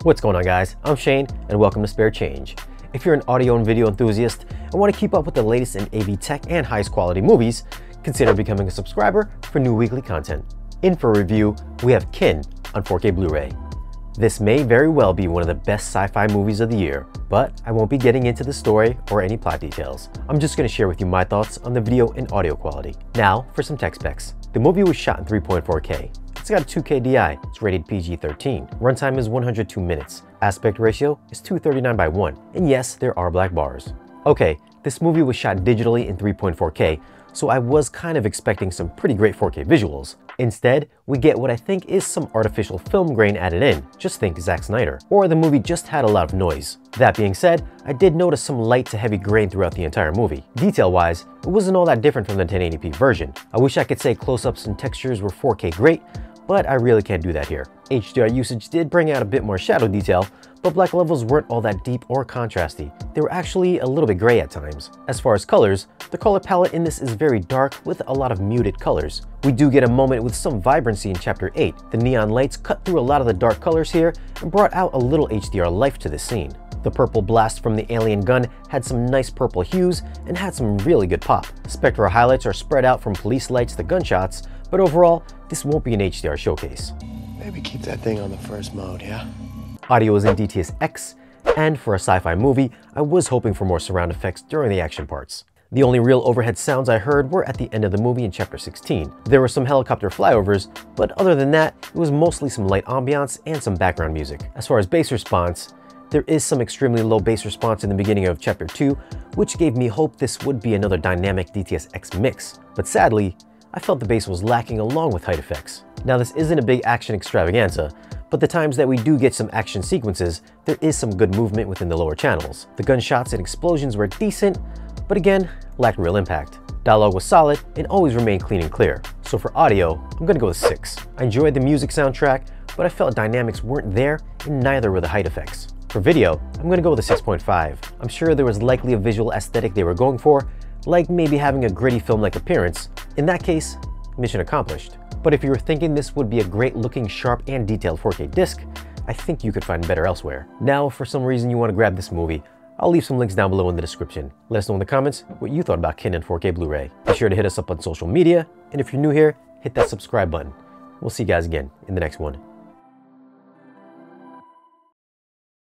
What's going on, guys? I'm Shane and welcome to Spare Change. If you're an audio and video enthusiast and want to keep up with the latest in AV tech and highest quality movies, consider becoming a subscriber for new weekly content. In for a review, we have Kin on 4K Blu-ray. This may very well be one of the best sci-fi movies of the year, but I won't be getting into the story or any plot details. I'm just going to share with you my thoughts on the video and audio quality. Now for some tech specs. The movie was shot in 3.4K. It's got a 2K DI, it's rated PG-13. Runtime is 102 minutes. Aspect ratio is 239:1. And yes, there are black bars. Okay, this movie was shot digitally in 3.4K, so I was kind of expecting some pretty great 4K visuals. Instead, we get what I think is some artificial film grain added in. Just think Zack Snyder. Or the movie just had a lot of noise. That being said, I did notice some light to heavy grain throughout the entire movie. Detail-wise, it wasn't all that different from the 1080p version. I wish I could say close-ups and textures were 4K great, but I really can't do that here. HDR usage did bring out a bit more shadow detail, but black levels weren't all that deep or contrasty. They were actually a little bit gray at times. As far as colors, the color palette in this is very dark with a lot of muted colors. We do get a moment with some vibrancy in Chapter 8. The neon lights cut through a lot of the dark colors here and brought out a little HDR life to this scene. The purple blast from the alien gun had some nice purple hues and had some really good pop. Spectral highlights are spread out from police lights to gunshots, but overall, this won't be an HDR showcase. Maybe keep that thing on the first mode, yeah? Audio is in DTS-X, and for a sci-fi movie, I was hoping for more surround effects during the action parts. The only real overhead sounds I heard were at the end of the movie in Chapter 16. There were some helicopter flyovers, but other than that, it was mostly some light ambiance and some background music. As far as bass response, there is some extremely low bass response in the beginning of Chapter 2, which gave me hope this would be another dynamic DTS-X mix. But sadly, I felt the bass was lacking along with height effects. Now, this isn't a big action extravaganza, but the times that we do get some action sequences, there is some good movement within the lower channels. The gunshots and explosions were decent, but again, lacked real impact. Dialogue was solid and always remained clean and clear. So for audio, I'm gonna go with 6. I enjoyed the music soundtrack, but I felt dynamics weren't there and neither were the height effects. For video, I'm gonna go with a 6.5. I'm sure there was likely a visual aesthetic they were going for, like maybe having a gritty film-like appearance. In that case, mission accomplished. But if you were thinking this would be a great looking, sharp and detailed 4K disc, I think you could find better elsewhere. Now, if for some reason you want to grab this movie, I'll leave some links down below in the description. Let us know in the comments what you thought about Kin and 4K Blu-ray. Be sure to hit us up on social media, and if you're new here, hit that subscribe button. We'll see you guys again in the next one.